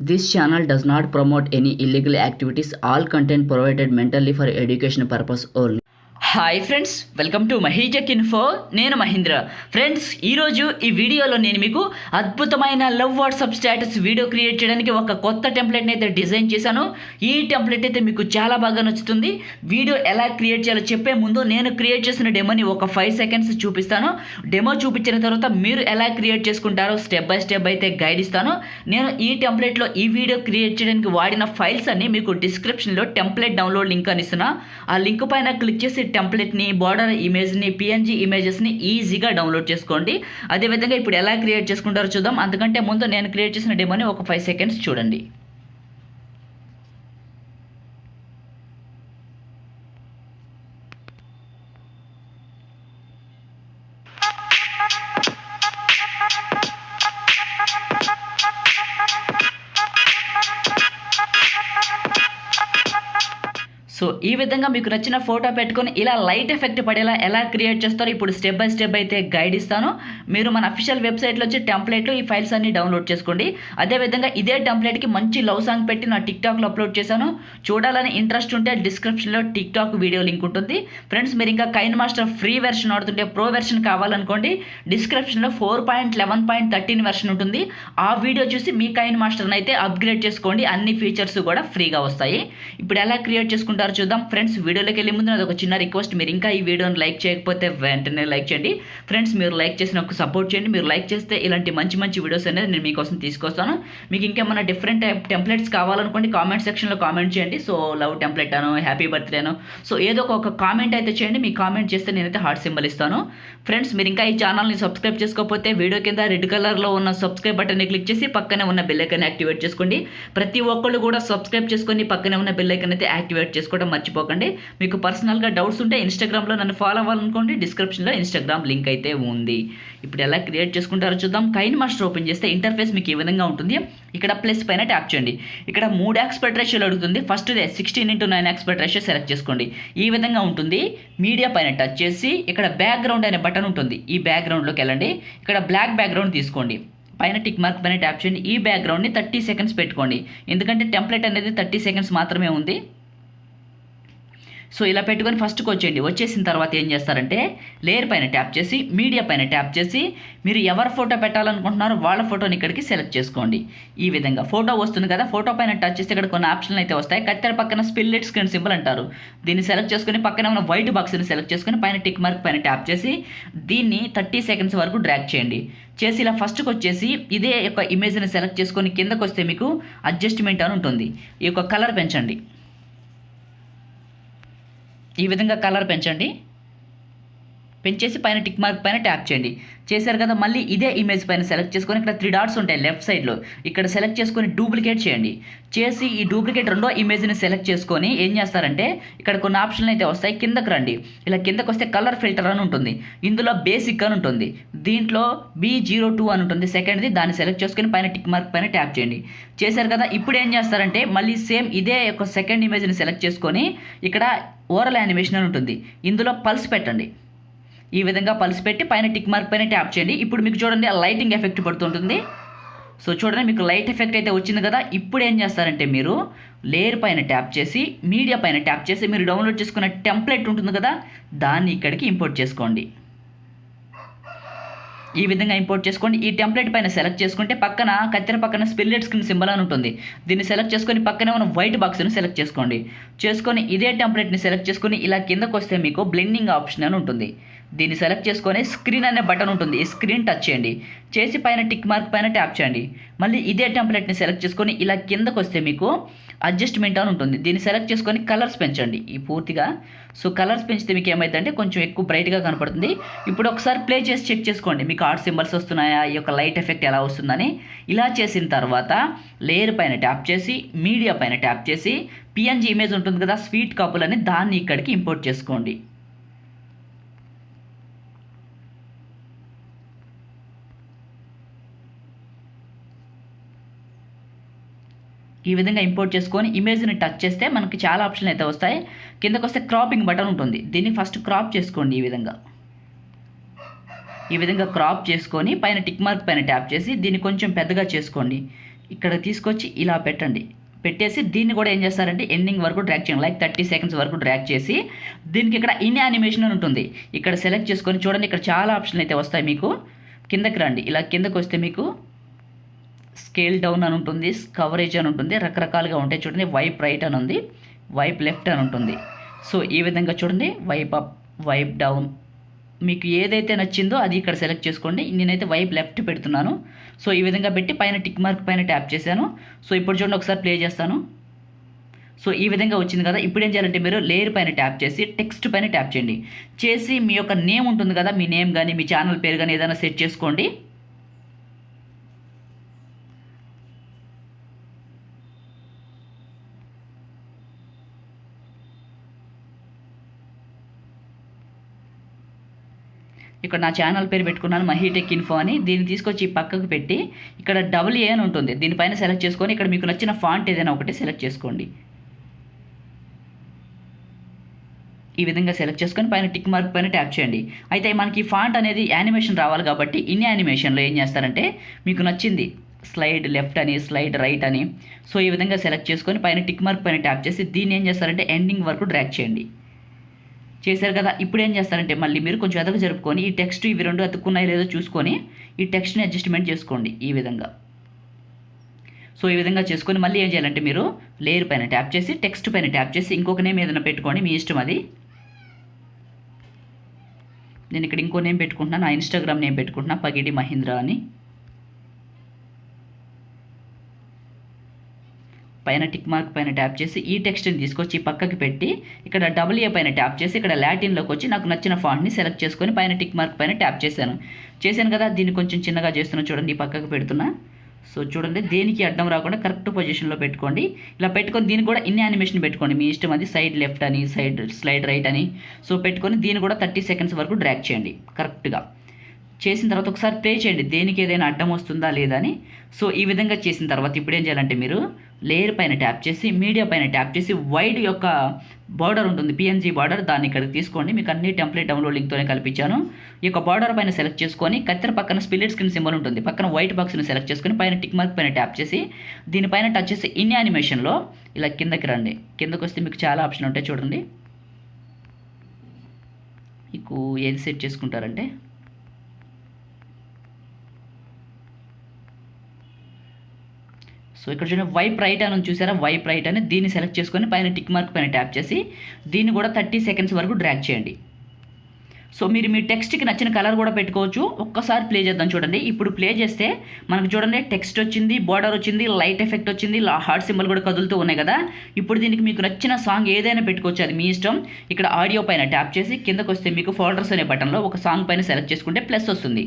This channel does not promote any illegal activities. All content provided mentally for education purpose only. Hi friends, welcome to Mahi tech info. నేను Mahindra. Friends, ఈరోజు ఈ వీడియోలో నేను మీకు అద్భుతమైన love WhatsApp status video create చేయడానికి ఒక కొత్త టెంప్లెట్ని అయితే డిజైన్ చేశాను. ఈ టెంప్లెట్ అయితే మీకు చాలా బాగా నచ్చుతుంది. వీడియో ఎలా క్రియేట్ చేయాలో చెప్పే ముందు నేను క్రియేట్ చేసిన డెమోని ఒక 5 సెకండ్స్ చూపిస్తాను. డెమో చూపించిన తర్వాత మీరు ఎలా క్రియేట్ చేసుకుంటారో స్టెప్ బై స్టెప్ అయితే గైడ్ ఇస్తాను. నేను ఈ టెంప్లెట్లో ఈ వీడియో క్రియేట్ చేయడానికి వాడిన ఫైల్స్ అన్ని మీకు డిస్క్రిప్షన్లో టెంప్లెట్ డౌన్లోడ్ లింక్ అని ఇస్తున్నా. ఆ లింక్ పైన క్లిక్ చేసి టెంప్లెట్ని, బార్డర్ ఇమేజ్ని, పిఎన్జీ ఇమేజెస్ని ఈజీగా డౌన్లోడ్ చేసుకోండి. అదేవిధంగా ఇప్పుడు ఎలా క్రియేట్ చేసుకుంటారో చూద్దాం. అందుకంటే ముందు నేను క్రియేట్ చేసిన డెమోని ఒక 5 సెకండ్స్ చూడండి. సో ఈ విధంగా మీకు నచ్చిన ఫోటో పెట్టుకొని ఇలా లైట్ ఎఫెక్ట్ పడేలా ఎలా క్రియేట్ చేస్తారో ఇప్పుడు స్టెప్ బై స్టెప్ అయితే గైడ్ ఇస్తాను. మీరు మన అఫీషియల్ వెబ్సైట్లో వచ్చి టెంప్లెట్లు ఈ ఫైల్స్ అన్ని డౌన్లోడ్ చేసుకోండి. అదేవిధంగా ఇదే టెంప్లెట్కి మంచి లవ్ సాంగ్ పెట్టి నా టిక్టాక్లో అప్లోడ్ చేశాను. చూడాలని ఇంట్రెస్ట్ ఉంటే డిస్క్రిప్షన్లో టిక్టాక్ వీడియో లింక్ ఉంటుంది. ఫ్రెండ్స్, మీరు ఇంకా కైన్ మాస్టర్ ఫ్రీ వెర్షన్ ఆడుతుంటే ప్రో వెర్షన్ కావాలనుకోండి, డిస్క్రిప్షన్లో 4.11.13 వెర్షన్ ఉంటుంది. ఆ వీడియో చూసి మీ కైన్ మాస్టర్ని అయితే అప్గ్రేడ్ చేసుకోండి. అన్ని ఫీచర్స్ కూడా ఫ్రీగా వస్తాయి. ఇప్పుడు ఎలా క్రియేట్ చేసుకుంటారు చూద్దాం. ఫ్రెండ్స్, వీడియోలోకి వెళ్ళే ముందు నాది ఒక చిన్న రిక్వెస్ట్. మీరు ఇంకా ఈ వీడియోని లైక్ చేయకపోతే వెంటనే లైక్ చేయండి. ఫ్రెండ్స్, మీరు లైక్ చేసి నాకు సపోర్ట్ చేయండి. మీరు లైక్ చేస్తే ఇలాంటి మంచి మంచి వీడియోస్ అనేది నేను మీకోసం తీసుకొస్తాను. మీకు ఇంకేమైనా డిఫరెంట్ టెంప్లెట్స్ కావాలనుకోండి, కామెంట్ సెక్షన్లో కామెంట్ చేయండి. సో లవ్ టెంప్లెట్ అను, హ్యాపీ బర్త్డే అను, సో ఏదో ఒక కామెంట్ అయితే చేయండి. మీ కామెంట్ చేస్తే నేనైతే హార్ట్ సింబల్ ఇస్తాను. ఫ్రెండ్స్, మీరు ఇంకా ఈ ఛానల్ని సబ్స్క్రైబ్ చేసుకోకపోతే వీడియో కింద రెడ్ కలర్లో ఉన్న సబ్స్క్రైబ్ బటన్ని క్లిక్ చేసి పక్కనే ఉన్న బెల్ ఐకాన్ యాక్టివేట్ చేసుకోండి. ప్రతి ఒక్కళ్ళు కూడా సబ్స్క్రైబ్ చేసుకొని పక్కనే ఉన్న బెల్ ఐకాన్ అయితే యాక్టివేట్ చేసుకోవడం మర్చిపోకండి. మీకు పర్సనల్గా డౌట్స్ ఉంటే ఇన్స్టాగ్రామ్లో నన్ను ఫాలో అవ్వాలనుకోండి, డిస్క్రిప్షన్లో ఇన్స్టాగ్రామ్ లింక్ అయితే ఉంది. ఇప్పుడు ఎలా క్రియేట్ చేసుకుంటారో చూద్దాం. కైన్ మాస్టర్ ఓపెన్ చేస్తే ఇంటర్ఫేస్ మీకు ఈ విధంగా ఉంటుంది. ఇక్కడ ప్లస్ పైన ట్యాప్ చేయండి. ఇక్కడ 3 ఆస్పెక్ట్ రేషియోలు అడుగుతుంది. ఫస్ట్ 16:9 ఆస్పెక్ట్ రేషియో సెలెక్ట్ చేసుకోండి. ఈ విధంగా ఉంటుంది. మీడియా పైన టచ్ చేసి ఇక్కడ బ్యాక్గ్రౌండ్ అనే బటన్ ఉంటుంది. ఈ బ్యాక్గ్రౌండ్లోకి వెళ్ళండి. ఇక్కడ బ్లాక్ బ్యాక్గ్రౌండ్ తీసుకోండి. పైన టిక్ మార్క్ పైన ట్యాప్ చేయండి. ఈ బ్యాక్గ్రౌండ్ని 30 సెకండ్స్ పెట్టుకోండి. ఎందుకంటే టెంప్లెట్ అనేది 30 సెకండ్స్ మాత్రమే ఉంది. సో ఇలా పెట్టుకొని ఫస్ట్కి వచ్చేయండి. వచ్చేసిన తర్వాత ఏం చేస్తారంటే లేయర్ పైన ట్యాప్ చేసి, మీడియా పైన ట్యాప్ చేసి, మీరు ఎవరు ఫోటో పెట్టాలనుకుంటున్నారో వాళ్ళ ఫోటోని ఇక్కడికి సెలెక్ట్ చేసుకోండి. ఈ విధంగా ఫోటో వస్తుంది కదా, ఫోటో పైన టచ్ చేస్తే ఇక్కడ కొన్ని ఆప్షన్లు అయితే వస్తాయి. కత్తెర పక్కన స్ప్లిట్ స్క్రీన్ సింబల్ అంటారు. దీన్ని సెలెక్ట్ చేసుకుని పక్కన ఉన్న వైట్ బాక్స్ని సెలెక్ట్ చేసుకుని పైన టిక్ మార్క్ పైన ట్యాప్ చేసి దీన్ని 30 సెకండ్స్ వరకు డ్రాగ్ చేయండి. చేసి ఇలా ఫస్ట్కి వచ్చేసి ఇదే యొక్క ఇమేజ్ని సెలెక్ట్ చేసుకొని కిందకు వస్తే మీకు అడ్జస్ట్మెంట్ అని ఉంటుంది. ఈ యొక్క కలర్ పెంచండి. ఈ విధంగా కలర్ పెంచండి. పెంచేసి పైన టిక్ మార్క్ పైన ట్యాప్ చేయండి. చేశారు కదా, మళ్ళీ ఇదే ఇమేజ్ పైన సెలెక్ట్ చేసుకొని ఇక్కడ 3 డాట్స్ ఉంటాయి లెఫ్ట్ సైడ్లో. ఇక్కడ సెలెక్ట్ చేసుకొని డూప్లికేట్ చేయండి. చేసి ఈ డూప్లికేట్ రెండో ఇమేజ్ని సెలెక్ట్ చేసుకొని ఏం చేస్తారంటే ఇక్కడ కొన్ని ఆప్షన్లు అయితే వస్తాయి. కిందకు రండి. ఇలా కిందకు వస్తే కలర్ ఫిల్టర్ అని ఉంటుంది. ఇందులో బేసిక్ అని ఉంటుంది. దీంట్లో B02 అని ఉంటుంది సెకండ్ది. దాన్ని సెలెక్ట్ చేసుకొని పైన టిక్ మార్క్ పైన ట్యాప్ చేయండి. చేశారు కదా, ఇప్పుడు ఏం చేస్తారంటే మళ్ళీ సేమ్ ఇదే ఒక సెకండ్ ఇమేజ్ని సెలెక్ట్ చేసుకొని ఇక్కడ ఓరల్ యానిమేషన్ అని ఉంటుంది. ఇందులో పల్స్ పెట్టండి. ఈ విధంగా పల్స్ పెట్టి పైన టిక్ మార్క్ పైన ట్యాప్ చేయండి. ఇప్పుడు మీకు చూడండి ఆ లైటింగ్ ఎఫెక్ట్ పడుతుంటుంది. సో చూడండి, మీకు లైట్ ఎఫెక్ట్ అయితే వచ్చింది కదా. ఇప్పుడు ఏం చేస్తారంటే మీరు లేయర్ పైన ట్యాప్ చేసి, మీడియా పైన ట్యాప్ చేసి మీరు డౌన్లోడ్ చేసుకున్న టెంప్లెట్ ఉంటుంది కదా, దాన్ని ఇక్కడికి ఇంపోర్ట్ చేసుకోండి. ఈ విధంగా ఇంపోర్ట్ చేసుకోండి. ఈ టెంప్లెట్ పైన సెలెక్ట్ చేసుకుంటే పక్కన కత్తెర పక్కన స్ప్లిట్ స్క్రీన్ సింబల్ అని ఉంటుంది. దీన్ని సెలెక్ట్ చేసుకొని పక్కనే ఉన్న వైట్ బాక్స్ని సెలెక్ట్ చేసుకోండి. చేసుకొని ఇదే టెంప్లెట్ని సెలెక్ట్ చేసుకొని ఇలా కిందకు వస్తే మీకు బ్లెండింగ్ ఆప్షన్ అని ఉంటుంది. దీన్ని సెలెక్ట్ చేసుకొని స్క్రీన్ అనే బటన్ ఉంటుంది. ఈ స్క్రీన్ టచ్ చేయండి. చేసి పైన టిక్ మార్క్ పైన ట్యాప్ చేయండి. మళ్ళీ ఇదే టెంప్లెట్ని సెలెక్ట్ చేసుకొని ఇలా కిందకు వస్తే మీకు అడ్జస్ట్మెంట్ అని ఉంటుంది. దీన్ని సెలెక్ట్ చేసుకొని కలర్స్ పెంచండి ఈ పూర్తిగా. సో కలర్స్ పెంచితే మీకు ఏమైందంటే కొంచెం ఎక్కువ బ్రైట్గా కనపడుతుంది. ఇప్పుడు ఒకసారి ప్లే చేసి చెక్ చేసుకోండి మీకు ఆర్ట్ సింబల్స్ వస్తున్నాయా, ఈ యొక్క లైట్ ఎఫెక్ట్ ఎలా వస్తుందని. ఇలా చేసిన తర్వాత లేయర్ పైన ట్యాప్ చేసి, మీడియా పైన ట్యాప్ చేసి, పిఎన్జీ ఇమేజ్ ఉంటుంది కదా స్వీట్ కపుల్ అని, దాన్ని ఇక్కడికి ఇంపోర్ట్ చేసుకోండి. ఈ విధంగా ఇంపోర్ట్ చేసుకొని ఇమేజ్ని టచ్ చేస్తే మనకి చాలా ఆప్షన్లు అయితే వస్తాయి. కిందకు వస్తే క్రాపింగ్ బటన్ ఉంటుంది. దీన్ని ఫస్ట్ క్రాప్ చేసుకోండి. ఈ విధంగా క్రాప్ చేసుకొని పైన టిక్ మార్క్ పైన ట్యాప్ చేసి దీన్ని కొంచెం పెద్దగా చేసుకోండి. ఇక్కడ తీసుకొచ్చి ఇలా పెట్టండి. పెట్టేసి దీన్ని కూడా ఏం చేస్తారంటే ఎండింగ్ వరకు డ్రాగ్ చేయండి, లైక్ 30 సెకండ్స్ వరకు డ్రాగ్ చేసి దీనికి ఇక్కడ ఇన్ యానిమేషన్ అని ఉంటుంది. ఇక్కడ సెలెక్ట్ చేసుకొని చూడండి, ఇక్కడ చాలా ఆప్షన్లు అయితే వస్తాయి మీకు. కిందకి రండి, ఇలా కిందకి వస్తే మీకు స్కేల్ డౌన్ అని ఉంటుంది, కవరేజ్ అని ఉంటుంది, రకరకాలుగా ఉంటాయి. చూడండి, వైప్ రైట్ అని ఉంది, వైప్ లెఫ్ట్ అని ఉంటుంది. సో ఈ విధంగా చూడండి, వైప్ అప్, వైప్ డౌన్, మీకు ఏదైతే నచ్చిందో అది ఇక్కడ సెలెక్ట్ చేసుకోండి. నేనైతే వైప్ లెఫ్ట్ పెడుతున్నాను. సో ఈ విధంగా పెట్టి పైన టిక్ మార్క్ పైన ట్యాప్ చేశాను. సో ఇప్పుడు చూడండి, ఒకసారి ప్లే చేస్తాను. సో ఈ విధంగా వచ్చింది కదా. ఇప్పుడు ఏం చేయాలంటే మీరు లేయర్ పైన ట్యాప్ చేసి టెక్స్ట్ పైన ట్యాప్ చేయండి. చేసి మీ యొక్క నేమ్ ఉంటుంది కదా, మీ నేమ్ కానీ మీ ఛానల్ పేరు కానీ ఏదైనా సెట్ చేసుకోండి. ఇక్కడ నా ఛానల్ పేరు పెట్టుకున్నాను, మహి టెక్ ఇన్ఫో అని. దీన్ని తీసుకొచ్చి పక్కకు పెట్టి ఇక్కడ AA అని ఉంటుంది, దీనిపైన సెలెక్ట్ చేసుకొని ఇక్కడ మీకు నచ్చిన ఫాంట్ ఏదైనా ఒకటి సెలెక్ట్ చేసుకోండి. ఈ విధంగా సెలెక్ట్ చేసుకొని పైన టిక్ మార్క్ పైన ట్యాప్ చేయండి. అయితే మనకి ఫాంట్ అనేది యానిమేషన్ రావాలి కాబట్టి ఇన్ యానిమేషన్లో ఏం చేస్తారంటే మీకు నచ్చింది స్లైడ్ లెఫ్ట్ అని, స్లైడ్ రైట్ అని, సో ఈ విధంగా సెలెక్ట్ చేసుకొని పైన టిక్ మార్క్ పైన ట్యాప్ చేసి దీన్ని ఏం చేస్తారంటే ఎండింగ్ వరకు డ్రాగ్ చేయండి. చేశారు కదా. ఇప్పుడు ఏం చేస్తారంటే మళ్ళీ మీరు కొంచెం ఎదగ జరుపుకొని ఈ టెక్స్ట్ ఇవి రెండు అతుక్కున్నాయో లేదో చూసుకొని ఈ టెక్స్ట్ని అడ్జస్ట్మెంట్ చేసుకోండి ఈ విధంగా. సో ఈ విధంగా చేసుకొని మళ్ళీ ఏం చేయాలంటే మీరు లేయర్ పైన ట్యాప్ చేసి టెక్స్ట్ పైన ట్యాప్ చేసి ఇంకొక నేమ్ ఏదైనా పెట్టుకోండి, మీ ఇష్టం అది. నేను ఇక్కడ ఇంకో నేమ్ పెట్టుకుంటున్నాను, నా ఇన్స్టాగ్రామ్ నేమ్ పెట్టుకుంటున్నా, పగిడి మహీంద్ర అని. పైన టిక్ మార్క్ పైన ట్యాప్ చేసి ఈ టెక్స్ట్ని తీసుకొచ్చి పక్కకి పెట్టి ఇక్కడ AA పైన ట్యాప్ చేసి ఇక్కడ లాటిన్లోకి వచ్చి నాకు నచ్చిన ఫాంట్ని సెలెక్ట్ చేసుకొని పైన టిక్ మార్క్ పైన ట్యాప్ చేశాను కదా. దీన్ని కొంచెం చిన్నగా చేస్తున్నా చూడండి, పక్కకు పెడుతున్నా. సో చూడండి, దేనికి అడ్డం రాకుండా కరెక్ట్ పొజిషన్లో పెట్టుకోండి. ఇలా పెట్టుకొని దీన్ని కూడా ఇన్ యానిమేషన్ పెట్టుకోండి, మీ ఇష్టం అది. సైడ్ లెఫ్ట్ అని, సైడ్ స్లైడ్ రైట్ అని. సో పెట్టుకొని దీన్ని కూడా 30 సెకండ్స్ వరకు డ్రాగ్ చేయండి కరెక్ట్గా. చేసిన తర్వాత ఒకసారి ప్లే చేయండి, దేనికి ఏదైనా అడ్డం వస్తుందా లేదా అని. సో ఈ విధంగా చేసిన తర్వాత ఇప్పుడు ఏం చేయాలంటే మీరు లేయర్ పైన ట్యాప్ చేసి మీడియా పైన ట్యాప్ చేసి వైడ్ యొక్క బార్డర్ ఉంటుంది, PNG బార్డర్, దాన్ని ఇక్కడికి తీసుకోండి. మీకు అన్ని టెంప్లెట్ డౌన్లోడ్ లింక్తోనే కల్పించాను. ఈ యొక్క బార్డర్ పైన సెలెక్ట్ చేసుకొని కత్తెర పక్కన స్ప్లిట్ స్క్రీన్ సింబల్ ఉంటుంది, పక్కన వైట్ బాక్స్ని సెలెక్ట్ చేసుకొని పైన టిక్ మార్క్ పైన ట్యాప్ చేసి దీనిపైన టచ్ చేసి ఇన్ యానిమేషన్లో ఇలా కిందకి రండి. కిందకు వస్తే మీకు చాలా ఆప్షన్ ఉంటాయి చూడండి. మీకు ఏది సెట్ చేసుకుంటారంటే సో ఇక్కడ చూడండి, వైప్ రైట్ అని చూసారా, వైప్ రైట్ అని, దీన్ని సెలెక్ట్ చేసుకొని పైన టిక్ మార్క్ పైన ట్యాప్ చేసి దీన్ని కూడా 30 సెకండ్స్ వరకు డ్రాగ్ చేయండి. సో మీరు మీ టెక్స్ట్కి నచ్చిన కలర్ కూడా పెట్టుకోవచ్చు. ఒక్కసారి ప్లే చేద్దాం చూడండి. ఇప్పుడు ప్లే చేస్తే మనకు చూడండి టెక్స్ట్ వచ్చింది, బార్డర్ వచ్చింది, లైట్ ఎఫెక్ట్ వచ్చింది, హార్ట్ సింబల్ కూడా కదులుతూ ఉన్నాయి కదా. ఇప్పుడు దీనికి మీకు నచ్చిన సాంగ్ ఏదైనా పెట్టుకోవచ్చు, అది మీ ఇష్టం. ఇక్కడ ఆడియో పైన ట్యాప్ చేసి కిందకు వస్తే మీకు ఫోల్డర్స్ అనే బటన్లో ఒక సాంగ్ పైన సెలెక్ట్ చేసుకుంటే ప్లస్ వస్తుంది.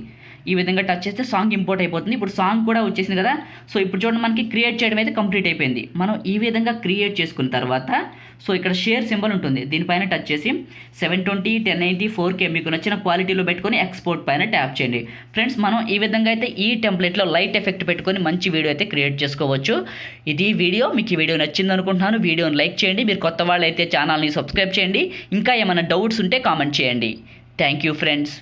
ఈ విధంగా టచ్ చేస్తే సాంగ్ ఇంపోర్ట్ అయిపోతుంది. ఇప్పుడు సాంగ్ కూడా వచ్చేసింది కదా. సో ఇప్పుడు చూడండి, మనకి క్రియేట్ చేయడం అయితే కంప్లీట్ అయిపోయింది. మనం ఈ విధంగా క్రియేట్ చేసుకున్న తర్వాత సో ఇక్కడ షేర్ సింబల్ ఉంటుంది, దీనిపైన టచ్ చేసి 720, 1080, 4K మీకు నచ్చిన క్వాలిటీలో పెట్టుకొని ఎక్స్పోర్ట్ పైన ట్యాప్ చేయండి. ఫ్రెండ్స్, మనం ఈ విధంగా అయితే ఈ టెంప్లెట్లో లైట్ ఎఫెక్ట్ పెట్టుకొని మంచి వీడియో అయితే క్రియేట్ చేసుకోవచ్చు. ఇది వీడియో, మీకు ఈ వీడియో నచ్చింది అనుకుంటున్నాను. వీడియోని లైక్ చేయండి, మీరు కొత్త వాళ్ళు అయితే ఛానల్ని సబ్స్క్రైబ్ చేయండి. ఇంకా ఏమైనా డౌట్స్ ఉంటే కామెంట్ చేయండి. Thank you friends.